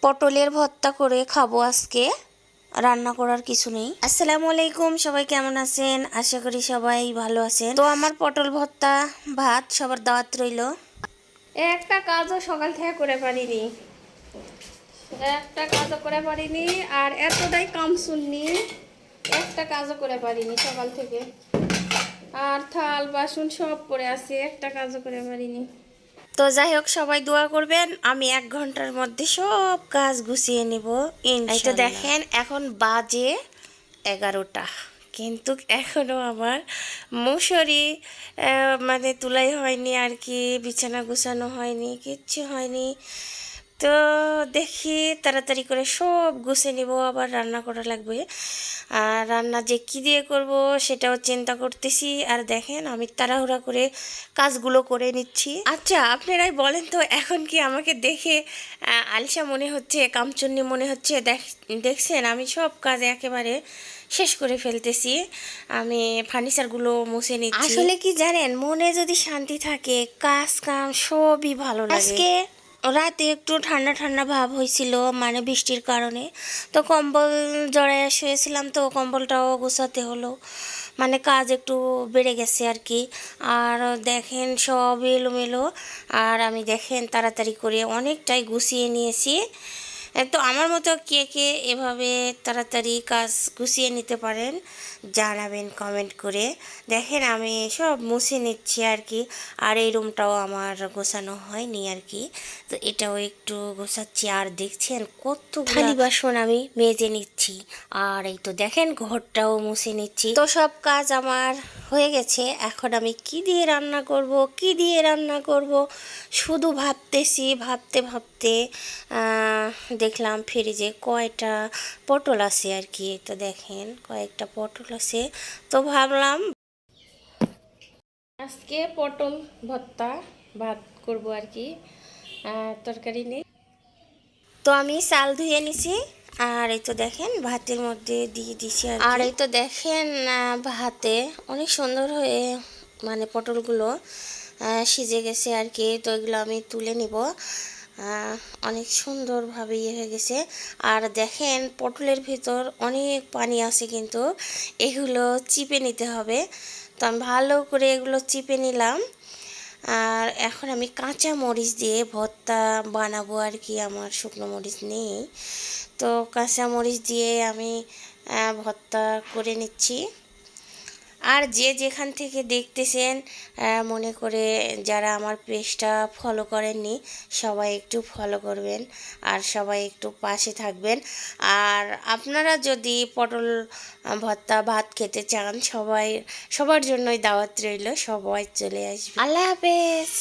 পটলের ভর্তা করে খাবো আজকে। রান্না করার কিছু নেই। আসসালামু আলাইকুম, সবাই কেমন আছেন? আশা করি সবাই ভালো আছেন। তো আমার পটল ভর্তা ভাত সবার দাওয়াত রইল। একটা কাজও সকাল থেকে করে পারিনি, একটা কাজও করে পারিনি। আর এতটাই কাম শুননি, একটা কাজও করে পারিনি সকাল থেকে। আর থাল বাসন সব পড়ে আছে, একটা কাজও করে পারিনি। তো যাই হোক, সবাই দোয়া করবেন, আমি 1 ঘন্টার মধ্যে সব কাজ গুছিয়ে নিব ইনশাআল্লাহ। এই তো দেখেন এখন বাজে 11টা, কিন্তু এখনো আমার মশারি মানে তুলাই হয়নি আর কি, বিছানা গুছানো হয়নি, কিচ্ছু হয়নি। তো দেখি তাড়াতাড়ি করে সব গুছিয়ে নিব, আবার রান্না করা লাগবে। আর রান্না যে কী দিয়ে করব সেটাও চিন্তা করতেছি। আর দেখেন আমি তাড়াহুড়া করে কাজগুলো করে নিচ্ছি। আচ্ছা, আপনারাই বলেন তো, এখন কি আমাকে দেখে আলিশা মনে হচ্ছে, কামচুন্নি মনে হচ্ছে? দেখছেন আমি সব কাজ একেবারে শেষ করে ফেলতেছি। আমি ফার্নিচারগুলো মুছে নিচ্ছি। আসলে কি জানেন, মনে যদি শান্তি থাকে কাজ কাম সবই ভালো লাগে। আজকে রাতে একটু ঠান্ডা ঠান্ডা ভাব হয়েছিল, মানে বৃষ্টির কারণে। তো কম্বল জড়ায় শুয়েছিলাম, তো কম্বলটাও গোছাতে হলো, মানে কাজ একটু বেড়ে গেছে আর কি। আর দেখেন সব এলোমেলো, আর আমি দেখেন তাড়াতাড়ি করে অনেকটাই গুছিয়ে নিয়েছি। তো আমার মতো কে কে এভাবে তাড়াতাড়ি কাজ গুছিয়ে নিতে পারেন জানাবেন কমেন্ট করে। দেখেন আমি সব মুছে নিচ্ছি আর কি। আর এই রুমটাও আমার গোছানো হয়নি আর কি, তো এটাও একটু গোছাচ্ছি। আর দেখছেন কত থালি বাসন আমি মেজে নিচ্ছি। আর এই তো দেখেন ঘরটাও মুছে নিচ্ছি। তো সব কাজ আমার হয়ে গেছে। এখন আমি কি দিয়ে রান্না করব, কি দিয়ে রান্না করব শুধু ভাবতেছি। ভাবতে ভাবতে দেখলাম ফ্রিজে কয়টা পটল আছে আর কি। তো দেখেন কয়েকটা পটল আছে, তো ভাবলাম আজকে পটল ভর্তা ভাত করব আর কি, তরকারি নেই। তো আমি চাল ধুয়ে নিছি। আর এই তো দেখেন ভাতের মধ্যে দিয়ে দিছি আর এই তো দেখেন ভাতে অনেক সুন্দর হয়ে মানে পটলগুলো সিজে গেছে আর কি। তো এগুলো আমি তুলে নিব। অনেক সুন্দরভাবে ইয়ে হয়ে গেছে। আর দেখেন পটলের ভিতর অনেক পানি আছে, কিন্তু এগুলো চিপে নিতে হবে। তো আমি ভালো করে এগুলো চিপে নিলাম। আর এখন আমি কাঁচা মরিচ দিয়ে ভর্তা বানাবো আর কি, আমার শুকনো মরিচ নেই। তো কাঁচা মরিচ দিয়ে আমি ভর্তা করে নিচ্ছি। আর যে যেখান থেকে দেখতেছেন মনে করে যারা আমার পেজটা ফলো করেননি সবাই একটু ফলো করবেন, আর সবাই একটু পাশে থাকবেন। আর আপনারা যদি পটল ভর্তা ভাত খেতে চান, সবার জন্যই দাওয়াত রইল, সবাই চলে আসবে। আল্লাহ হাফেজ।